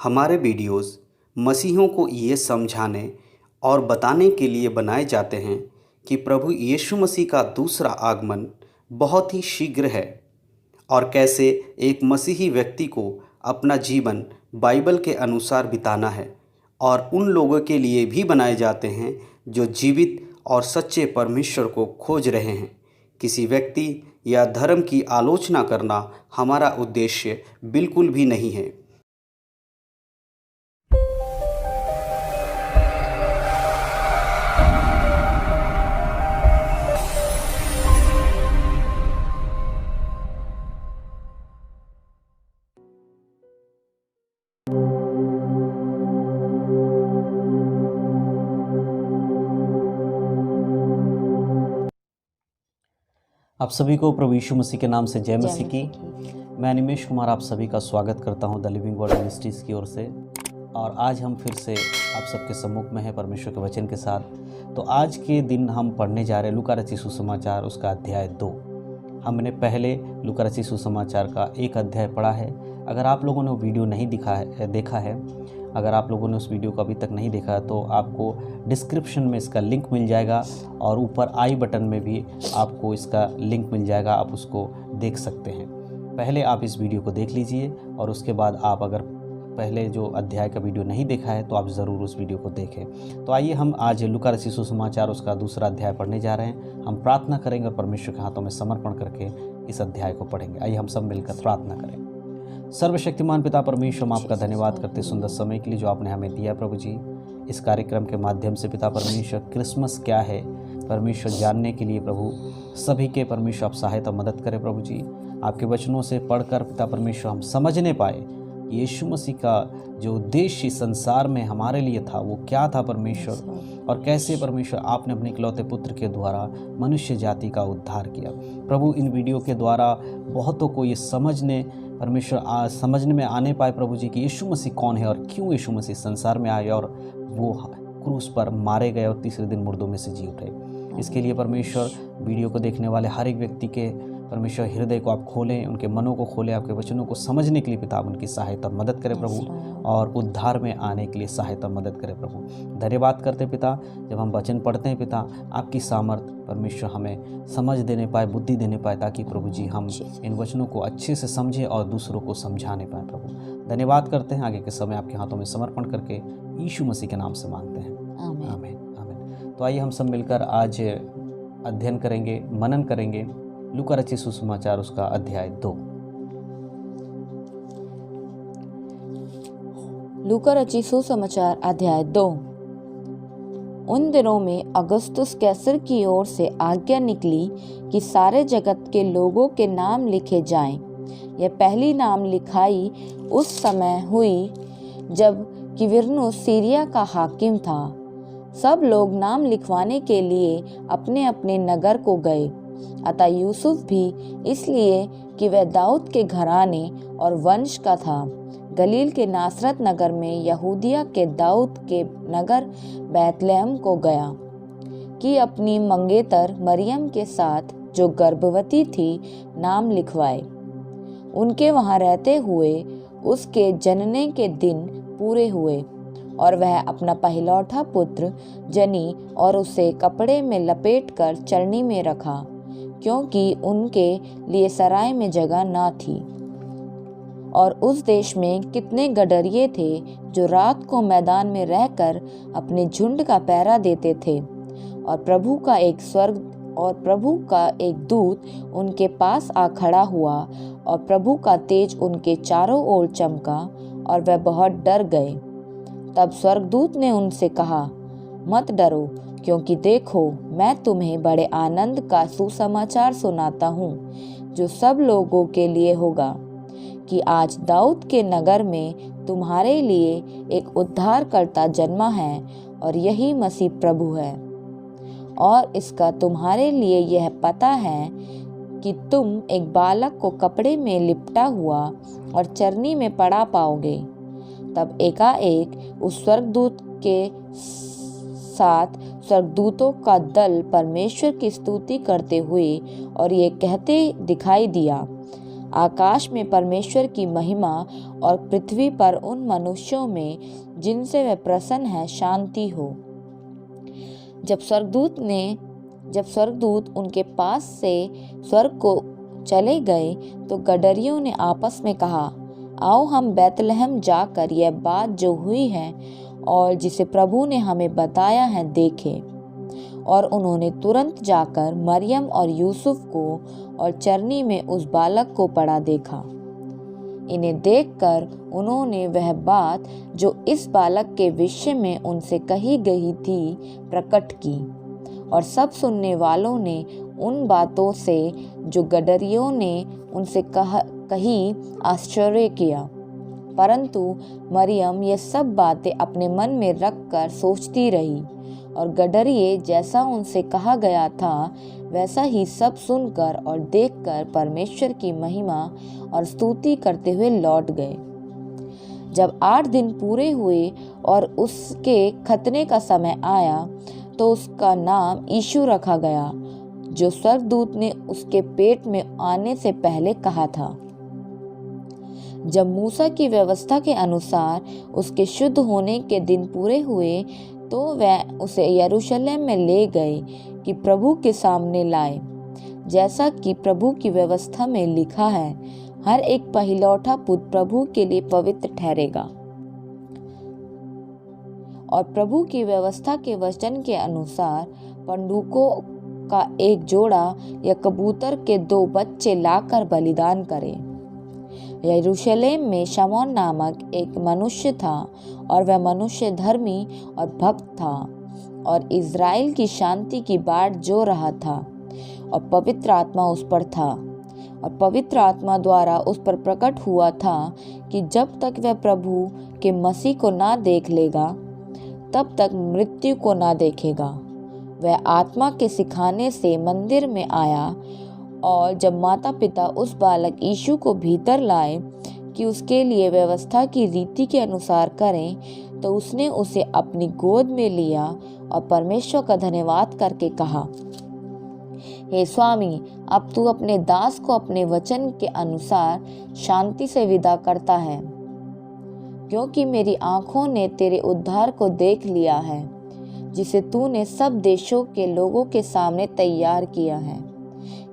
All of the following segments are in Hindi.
हमारे वीडियोस मसीहियों को ये समझाने और बताने के लिए बनाए जाते हैं कि प्रभु यीशु मसीह का दूसरा आगमन बहुत ही शीघ्र है और कैसे एक मसीही व्यक्ति को अपना जीवन बाइबल के अनुसार बिताना है, और उन लोगों के लिए भी बनाए जाते हैं जो जीवित और सच्चे परमेश्वर को खोज रहे हैं। किसी व्यक्ति या धर्म की आलोचना करना हमारा उद्देश्य बिल्कुल भी नहीं है। आप सभी को प्रभु यीशु मसीह के नाम से जय मसीह की। मैं निमेश कुमार आप सभी का स्वागत करता हूं द लिविंग वर्ड मिनिस्ट्रीज की ओर से। और आज हम फिर से आप सबके सम्मुख में हैं परमेश्वर के वचन के साथ। तो आज के दिन हम पढ़ने जा रहे हैं लूका रचित सुसमाचार उसका अध्याय 2। हमने पहले लूका रचित सुसमाचार का एक अध्याय पढ़ा है। अगर आप लोगों ने वो वीडियो नहीं देखा है, अगर आप लोगों ने उस वीडियो को अभी तक नहीं देखा है तो आपको डिस्क्रिप्शन में इसका लिंक मिल जाएगा और ऊपर आई बटन में भी आपको इसका लिंक मिल जाएगा, आप उसको देख सकते हैं। पहले आप इस वीडियो को देख लीजिए और उसके बाद आप अगर पहले जो अध्याय का वीडियो नहीं देखा है तो आप ज़रूर उस वीडियो को देखें। तो आइए हम आज लूका रचित सुसमाचार उसका दूसरा अध्याय पढ़ने जा रहे हैं। हम प्रार्थना करेंगे और परमेश्वर के हाथों में समर्पण करके इस अध्याय को पढ़ेंगे। आइए हम सब मिलकर प्रार्थना करें। सर्वशक्तिमान पिता परमेश्वर, हम आपका धन्यवाद करते सुंदर समय के लिए जो आपने हमें दिया प्रभु जी। इस कार्यक्रम के माध्यम से पिता परमेश्वर क्रिसमस क्या है परमेश्वर जानने के लिए प्रभु सभी के परमेश्वर आप सहायता मदद करें प्रभु जी। आपके वचनों से पढ़कर पिता परमेश्वर हम समझने पाए यीशु मसीह का जो उद्देश्य संसार में हमारे लिए था वो क्या था परमेश्वर, और कैसे परमेश्वर आपने अपने इकलौते पुत्र के द्वारा मनुष्य जाति का उद्धार किया। प्रभु इन वीडियो के द्वारा बहुतों को ये समझने में आने पाए प्रभु जी कि यीशु मसीह कौन है और क्यों यीशु मसीह संसार में आए और वो क्रूस पर मारे गए और तीसरे दिन मुर्दों में से जी उठे। इसके लिए परमेश्वर वीडियो को देखने वाले हर एक व्यक्ति के परमेश्वर हृदय को आप खोलें, उनके मनों को खोलें, आपके वचनों को समझने के लिए पिता उनकी सहायता मदद करें प्रभु, और उद्धार में आने के लिए सहायता मदद करें प्रभु। धन्यवाद करते पिता, जब हम वचन पढ़ते हैं पिता आपकी सामर्थ परमेश्वर हमें समझ देने पाए, बुद्धि देने पाए, ताकि प्रभु जी हम इन वचनों को अच्छे से समझें और दूसरों को समझाने पाए प्रभु। धन्यवाद करते हैं। आगे के समय आपके हाथों में समर्पण करके यीशु मसीह के नाम से मांगते हैं, आमीन आमीन। तो आइए हम सब मिलकर आज अध्ययन करेंगे, मनन करेंगे लूका रचित सुसमाचार उसका अध्याय 2। लूका रचित सुसमाचार अध्याय 2। उन दिनों में अगस्तुस कैसर की ओर से आज्ञा निकली कि सारे जगत के लोगों के नाम लिखे जाएं। यह पहली नाम लिखाई उस समय हुई जब क्विरिनियुस सीरिया का हाकिम था। सब लोग नाम लिखवाने के लिए अपने अपने नगर को गए। अतः यूसुफ भी, इसलिए कि वह दाऊद के घराने और वंश का था, गलील के नासरत नगर में यहूदिया के दाऊद के नगर बैतलहम को गया कि अपनी मंगेतर मरियम के साथ जो गर्भवती थी नाम लिखवाए। उनके वहां रहते हुए उसके जनने के दिन पूरे हुए और वह अपना पहलौठा पुत्र जनी और उसे कपड़े में लपेटकर चरनी में रखा, क्योंकि उनके लिए सराय में जगह न थी। और उस देश में कितने गडरिये थे जो रात को मैदान में रहकर अपने झुंड का पहरा देते थे। और प्रभु का एक दूत उनके पास आ खड़ा हुआ और प्रभु का तेज उनके चारों ओर चमका और वह बहुत डर गए। तब स्वर्गदूत ने उनसे कहा, मत डरो, क्योंकि देखो मैं तुम्हें बड़े आनंद का सुसमाचार सुनाता हूँ जो सब लोगों के लिए होगा, कि आज दाऊद के नगर में तुम्हारे लिए एक उद्धारकर्ता जन्मा है और यही मसीह प्रभु है। और इसका तुम्हारे लिए यह पता है कि तुम एक बालक को कपड़े में लिपटा हुआ और चरनी में पड़ा पाओगे। तब एकाएक उस स्वर्गदूत के साथ स्वर्गदूतों का दल परमेश्वर की स्तुति करते हुए और ये कहते दिखाई दिया, आकाश में परमेश्वर की महिमा और पृथ्वी पर उन मनुष्यों में जिनसे वह प्रसन्न है शांति हो। जब स्वर्गदूत उनके पास से स्वर्ग को चले गए तो गडरियों ने आपस में कहा, आओ हम बैतलहम जाकर यह बात जो हुई है और जिसे प्रभु ने हमें बताया है देखें। और उन्होंने तुरंत जाकर मरियम और यूसुफ को और चरनी में उस बालक को पड़ा देखा। इन्हें देखकर उन्होंने वह बात जो इस बालक के विषय में उनसे कही गई थी प्रकट की, और सब सुनने वालों ने उन बातों से जो गडरियों ने उनसे कही आश्चर्य किया। परंतु मरियम ये सब बातें अपने मन में रखकर सोचती रही, और गडरिये जैसा उनसे कहा गया था वैसा ही सब सुनकर और देखकर परमेश्वर की महिमा और स्तुति करते हुए लौट गए। जब 8 दिन पूरे हुए और उसके खतने का समय आया तो उसका नाम यीशु रखा गया, जो स्वर्गदूत ने उसके पेट में आने से पहले कहा था। जब मूसा की व्यवस्था के अनुसार उसके शुद्ध होने के दिन पूरे हुए तो वह उसे यरूशलेम में ले गए कि प्रभु के सामने लाए, जैसा कि प्रभु की व्यवस्था में लिखा है, हर एक पहिलौठा पुत्र प्रभु के लिए पवित्र ठहरेगा। और प्रभु की व्यवस्था के वचन के अनुसार पंडुकों का एक जोड़ा या कबूतर के 2 बच्चे लाकर बलिदान करें। यरूशलेम में शमौन नामक एक मनुष्य था, और वह मनुष्य धर्मी और भक्त था और इज़राइल की शांति की बाट जो रहा था, और पवित्र आत्मा उस पर था। और पवित्र आत्मा द्वारा उस पर प्रकट हुआ था कि जब तक वह प्रभु के मसीह को ना देख लेगा तब तक मृत्यु को ना देखेगा। वह आत्मा के सिखाने से मंदिर में आया, और जब माता पिता उस बालक यीशु को भीतर लाए कि उसके लिए व्यवस्था की रीति के अनुसार करें, तो उसने उसे अपनी गोद में लिया और परमेश्वर का धन्यवाद करके कहा, हे स्वामी, अब तू अपने दास को अपने वचन के अनुसार शांति से विदा करता है, क्योंकि मेरी आंखों ने तेरे उद्धार को देख लिया है, जिसे तूने सब देशों के लोगों के सामने तैयार किया है,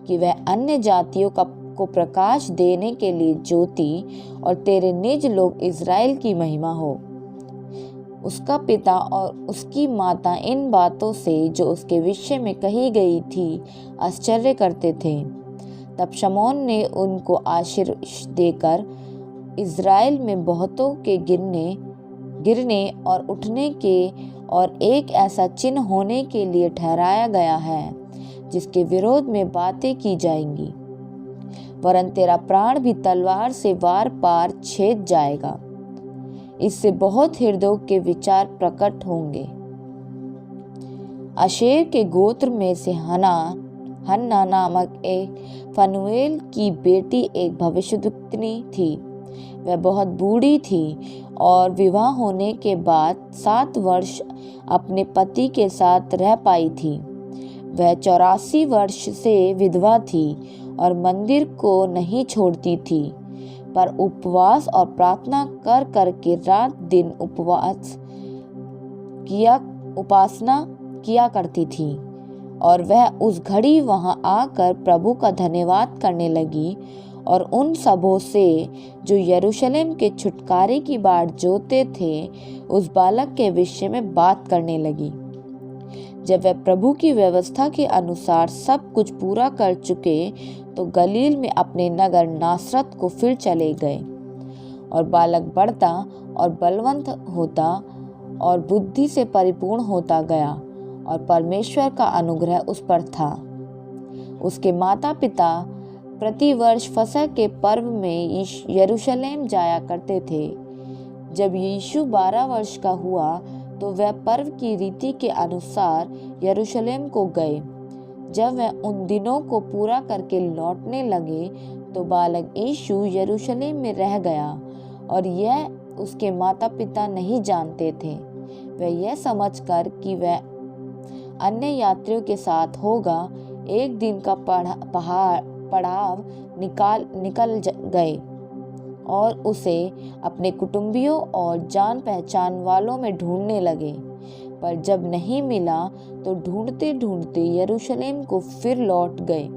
कि वह अन्य जातियों को प्रकाश देने के लिए ज्योति और तेरे निज लोग इज़राइल की महिमा हो। उसका पिता और उसकी माता इन बातों से जो उसके विषय में कही गई थी आश्चर्य करते थे। तब शमौन ने उनको आशीष देकर इज़राइल में बहुतों के गिरने और उठने के और एक ऐसा चिन्ह होने के लिए ठहराया गया है जिसके विरोध में बातें की जाएंगी, वरन तेरा प्राण भी तलवार से वार पार छेद जाएगा। इससे बहुत हृदयों के विचार प्रकट होंगे। आशेर के गोत्र में से हन्ना नामक एक फनुएल की बेटी एक भविष्यद्वक्तिनी थी। वह बहुत बूढ़ी थी और विवाह होने के बाद 7 वर्ष अपने पति के साथ रह पाई थी। वह 84 वर्ष से विधवा थी और मंदिर को नहीं छोड़ती थी, पर उपवास और प्रार्थना कर करके रात दिन उपासना किया करती थी। और वह उस घड़ी वहां आकर प्रभु का धन्यवाद करने लगी और उन सबों से जो यरूशलेम के छुटकारे की बाट जोते थे उस बालक के विषय में बात करने लगी। जब वह प्रभु की व्यवस्था के अनुसार सब कुछ पूरा कर चुके तो गलील में अपने नगर नासरत को फिर चले गए। और बालक बढ़ता और बलवंत होता और बुद्धि से परिपूर्ण होता गया, और परमेश्वर का अनुग्रह उस पर था। उसके माता पिता प्रति वर्ष फसह के पर्व में यरूशलेम जाया करते थे। जब यीशु 12 वर्ष का हुआ तो वह पर्व की रीति के अनुसार यरूशलेम को गए। जब वह उन दिनों को पूरा करके लौटने लगे तो बालक यीशु यरूशलेम में रह गया, और यह उसके माता पिता नहीं जानते थे। वह यह समझकर कि वह अन्य यात्रियों के साथ होगा, एक दिन का पड़ाव निकल गए और उसे अपने कुटुंबियों और जान पहचान वालों में ढूंढने लगे। पर जब नहीं मिला तो ढूंढते ढूंढते यरूशलेम को फिर लौट गए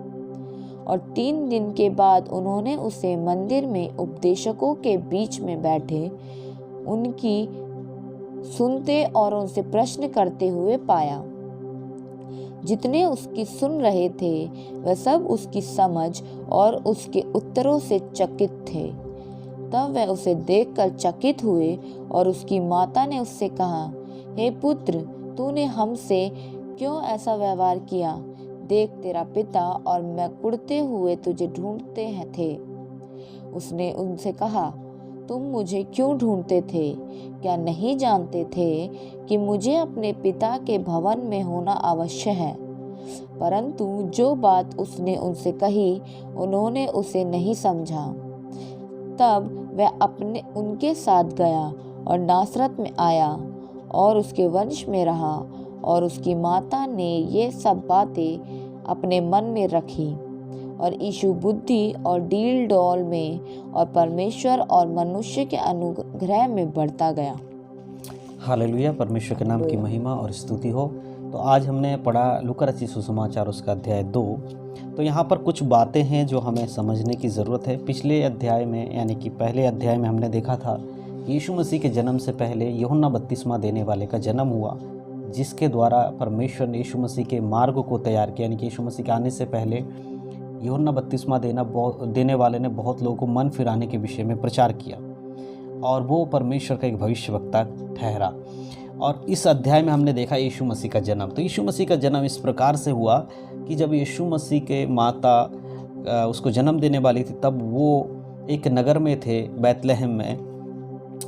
और 3 दिन के बाद उन्होंने उसे मंदिर में उपदेशकों के बीच में बैठे उनकी सुनते और उनसे प्रश्न करते हुए पाया। जितने उसकी सुन रहे थे वह सब उसकी समझ और उसके उत्तरों से चकित थे। तब वह उसे देखकर चकित हुए और उसकी माता ने उससे कहा, हे पुत्र, तूने हमसे क्यों ऐसा व्यवहार किया? देख, तेरा पिता और मैं कुढ़ते हुए तुझे ढूंढते थे। उसने उनसे कहा, तुम मुझे क्यों ढूंढते थे? क्या नहीं जानते थे कि मुझे अपने पिता के भवन में होना आवश्यक है? परंतु जो बात उसने उनसे कही उन्होंने उसे नहीं समझा। तब वह उनके साथ गया और नासरत में आया और उसके वंश में रहा और उसकी माता ने ये सब बातें अपने मन में रखी और यीशु बुद्धि और डील डौल में और परमेश्वर और मनुष्य के अनुग्रह में बढ़ता गया। हालेलुया, परमेश्वर के नाम की महिमा और स्तुति हो। तो आज हमने पढ़ा लूका रचित सुसमाचार उसका अध्याय 2। तो यहाँ पर कुछ बातें हैं जो हमें समझने की ज़रूरत है। पिछले अध्याय में यानी कि पहले अध्याय में हमने देखा था कि यीशु मसीह के जन्म से पहले यूहन्ना बपतिस्मा देने वाले का जन्म हुआ, जिसके द्वारा परमेश्वर ने यीशु मसीह के मार्ग को तैयार किया। यानी कि यीशु मसीह के आने से पहले यूहन्ना बपतिस्मा देने वाले ने बहुत लोगों को मन फिराने के विषय में प्रचार किया और वो परमेश्वर का एक भविष्यवक्ता ठहरा। और इस अध्याय में हमने देखा यीशु मसीह का जन्म। तो यीशु मसीह का जन्म इस प्रकार से हुआ कि जब यीशु मसीह के माता उसको जन्म देने वाली थी, तब वो एक नगर में थे, बैतलहम में।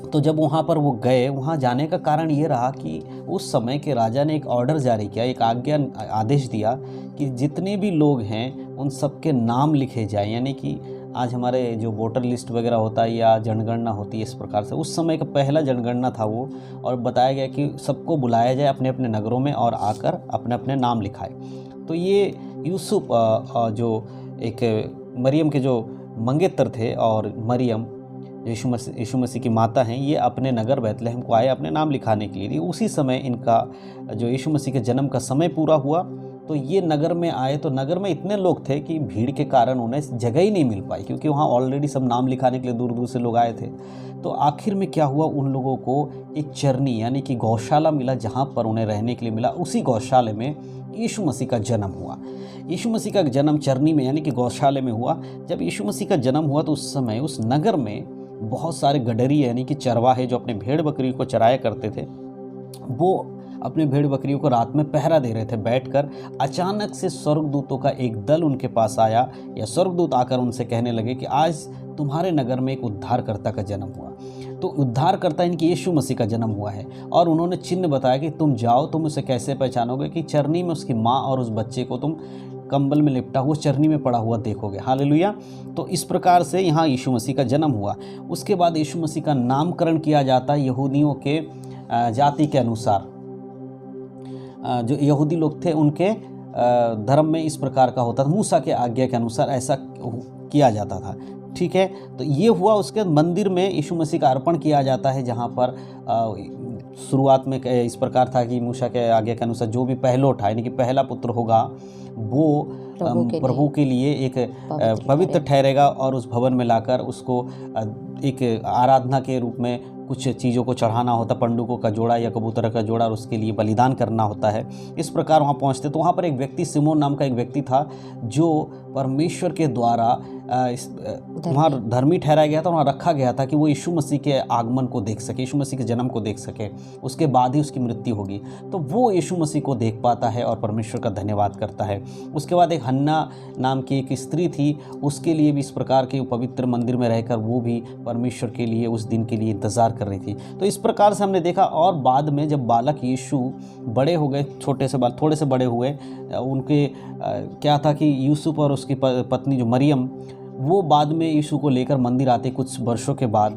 तो जब वहाँ पर वो गए, वहाँ जाने का कारण ये रहा कि उस समय के राजा ने एक ऑर्डर जारी किया, एक आदेश दिया कि जितने भी लोग हैं उन सबके नाम लिखे जाएं। यानी कि आज हमारे जो वोटर लिस्ट वगैरह होता है या जनगणना होती है, इस प्रकार से उस समय का पहला जनगणना था वो। और बताया गया कि सबको बुलाया जाए अपने अपने नगरों में और आकर अपने अपने नाम लिखाए। तो ये यूसुफ जो एक मरियम के जो मंगेतर थे और मरियम यीशु मसीह की माता हैं, ये अपने नगर बैतलहम को आए अपने नाम लिखाने के लिए। उसी समय इनका जो यीशु मसीह के जन्म का समय पूरा हुआ तो ये नगर में आए। तो नगर में इतने लोग थे कि भीड़ के कारण उन्हें जगह ही नहीं मिल पाई, क्योंकि वहाँ ऑलरेडी सब नाम लिखाने के लिए दूर दूर से लोग आए थे। तो आखिर में क्या हुआ, उन लोगों को एक चरनी यानी कि गौशाला मिला, जहाँ पर उन्हें रहने के लिए मिला। उसी गौशाले में यीशु मसीह का जन्म हुआ। यीशु मसीह का जन्म चरनी में यानी कि गौशाले में हुआ। जब यीशु मसीह का जन्म हुआ तो उस समय उस नगर में बहुत सारे गडरी यानी कि चरवाहे जो अपने भेड़ बकरियों को चराया करते थे, वो अपने भेड़ बकरियों को रात में पहरा दे रहे थे बैठकर। अचानक से स्वर्गदूतों का एक दल उनके पास आया, या स्वर्गदूत आकर उनसे कहने लगे कि आज तुम्हारे नगर में एक उद्धारकर्ता का जन्म हुआ। तो उद्धारकर्ता इनकी यीशु मसीह का जन्म हुआ है। और उन्होंने चिन्ह बताया कि तुम जाओ, तुम उसे कैसे पहचानोगे कि चरनी में उसकी माँ और उस बच्चे को तुम कंबल में लिपटा हुआ चरनी में पड़ा हुआ देखोगे। हालेलुया। तो इस प्रकार से यहाँ यीशु मसीह का जन्म हुआ। उसके बाद यीशु मसीह का नामकरण किया जाता है यहूदियों के जाति के अनुसार। जो यहूदी लोग थे उनके धर्म में इस प्रकार का होता था, मूसा के आज्ञा के अनुसार ऐसा किया जाता था। ठीक है, तो ये हुआ। उसके बाद मंदिर में यीशु मसीह का अर्पण किया जाता है, जहाँ पर शुरुआत में इस प्रकार था कि मूसा के आज्ञा के अनुसार जो भी पहलोठा यानी कि पहला पुत्र होगा वो प्रभु के लिए एक पवित्र ठहरेगा और उस भवन में लाकर उसको एक आराधना के रूप में कुछ चीज़ों को चढ़ाना होता, पंडुकों का जोड़ा या कबूतर का जोड़ा, और उसके लिए बलिदान करना होता है। इस प्रकार वहाँ पहुँचते तो वहाँ पर एक व्यक्ति, सिमोन नाम का एक व्यक्ति था, जो परमेश्वर के द्वारा वहाँ धर्मी ठहराया गया था, वहाँ रखा गया था कि वो यीशु मसीह के आगमन को देख सके, यीशु मसीह के जन्म को देख सके, उसके बाद ही उसकी मृत्यु होगी। तो वो यीशु मसीह को देख पाता है और परमेश्वर का धन्यवाद करता है। उसके बाद एक हन्ना नाम की एक स्त्री थी, उसके लिए भी इस प्रकार के पवित्र मंदिर में रहकर वो भी परमेश्वर के लिए उस दिन के लिए इंतज़ार कर रही थी। तो इस प्रकार से हमने देखा। और बाद में जब बालक यीशु बड़े हो गए, थोड़े से बड़े हुए, उनके क्या था कि यूसुफ और उसकी पत्नी जो मरियम, वो बाद में यीशु को लेकर मंदिर आते कुछ वर्षों के बाद।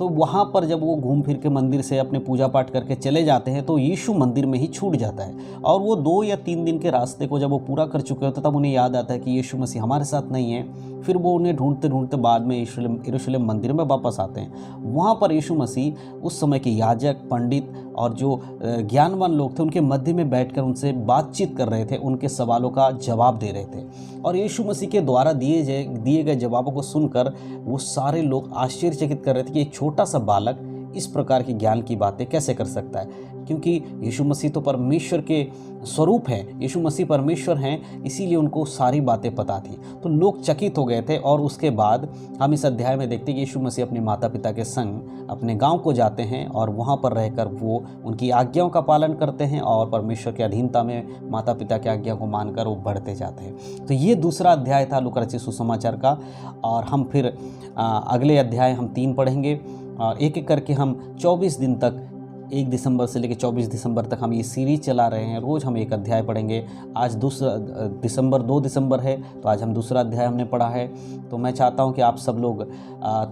तो वहाँ पर जब वो घूम फिर के मंदिर से अपने पूजा पाठ करके चले जाते हैं तो यीशु मंदिर में ही छूट जाता है। और वो 2 या 3 दिन के रास्ते को जब वो पूरा कर चुके होते तब उन्हें याद आता है कि यीशु मसीह हमारे साथ नहीं है। फिर वो उन्हें ढूंढते ढूंढते बाद में यरूशलेम मंदिर में वापस आते हैं। वहाँ पर यीशु मसीह उस समय के याजक, पंडित और जो ज्ञानवान लोग थे उनके मध्य में बैठकर उनसे बातचीत कर रहे थे, उनके सवालों का जवाब दे रहे थे। और यीशु मसीह के द्वारा दिए गए जवाबों को सुनकर वो सारे लोग आश्चर्यचकित कर रहे थे कि एक छोटा सा बालक इस प्रकार की ज्ञान की बातें कैसे कर सकता है, क्योंकि यीशु मसीह तो परमेश्वर के स्वरूप हैं, यीशु मसीह परमेश्वर हैं, इसीलिए उनको सारी बातें पता थी। तो लोग चकित हो गए थे। और उसके बाद हम इस अध्याय में देखते हैं कि यीशु मसीह अपने माता पिता के संग अपने गांव को जाते हैं और वहां पर रहकर वो उनकी आज्ञाओं का पालन करते हैं और परमेश्वर की अधीनता में माता पिता की आज्ञा को मानकर वो बढ़ते जाते हैं। तो ये दूसरा अध्याय था लूका रचित सुसमाचार का। और हम फिर अगले अध्याय हम 3 पढ़ेंगे और एक एक करके हम 24 दिन तक 1 दिसंबर से लेकर 24 दिसंबर तक हम ये सीरीज चला रहे हैं। रोज़ हम एक अध्याय पढ़ेंगे। आज 2 दिसंबर है तो आज हम दूसरा अध्याय हमने पढ़ा है। तो मैं चाहता हूं कि आप सब लोग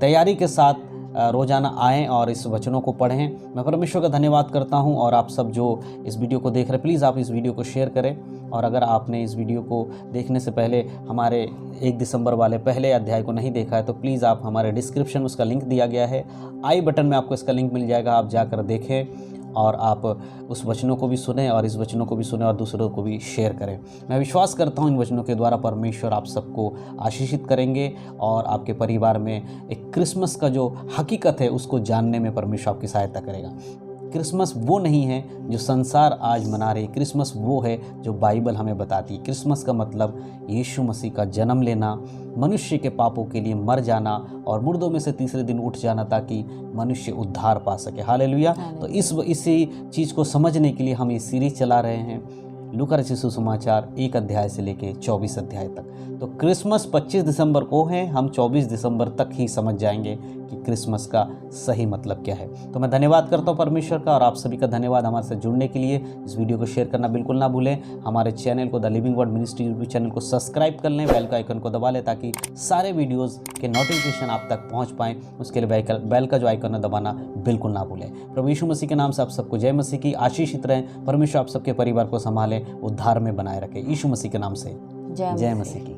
तैयारी के साथ रोज़ाना आएँ और इस वचनों को पढ़ें। मैं परमेश्वर का धन्यवाद करता हूं। और आप सब जो इस वीडियो को देख रहे हैं, प्लीज़ आप इस वीडियो को शेयर करें। और अगर आपने इस वीडियो को देखने से पहले हमारे 1 दिसंबर वाले पहले अध्याय को नहीं देखा है तो प्लीज़ आप हमारे डिस्क्रिप्शन में उसका लिंक दिया गया है, आई बटन में आपको इसका लिंक मिल जाएगा, आप जाकर देखें और आप उस वचनों को भी सुने और इस वचनों को भी सुने और दूसरों को भी शेयर करें। मैं विश्वास करता हूं इन वचनों के द्वारा परमेश्वर आप सबको आशीषित करेंगे और आपके परिवार में एक क्रिसमस का जो हकीकत है उसको जानने में परमेश्वर आपकी सहायता करेगा। क्रिसमस वो नहीं है जो संसार आज मना रही, क्रिसमस वो है जो बाइबल हमें बताती है। क्रिसमस का मतलब यीशु मसीह का जन्म लेना, मनुष्य के पापों के लिए मर जाना और मुर्दों में से तीसरे दिन उठ जाना ताकि मनुष्य उद्धार पा सके। हालेलुया। तो इसी चीज़ को समझने के लिए हम ये सीरीज चला रहे हैं लूका रचित सुसमाचार 1 अध्याय से लेके 24 अध्याय तक। तो क्रिसमस 25 दिसंबर को है, हम 24 दिसंबर तक ही समझ जाएंगे कि क्रिसमस का सही मतलब क्या है। तो मैं धन्यवाद करता हूँ परमेश्वर का और आप सभी का धन्यवाद हमारे साथ जुड़ने के लिए। इस वीडियो को शेयर करना बिल्कुल ना भूलें। हमारे चैनल को the living word ministry YouTube channel को सब्सक्राइब कर लें, बेल का आइकन को दबा लें ताकि सारे वीडियोज़ के नोटिफिकेशन आप तक पहुँच पाएँ। उसके लिए बेल का जो आइकन है दबाना बिल्कुल ना भूलें। प्रभु यीशु मसीह के नाम से आप सबको जय मसीह की। आशीषित रहें। परमेश्वर आप सबके परिवार को संभालें, उद्धार में बनाए रखें। यीशु मसीह के नाम से जय मसीह की।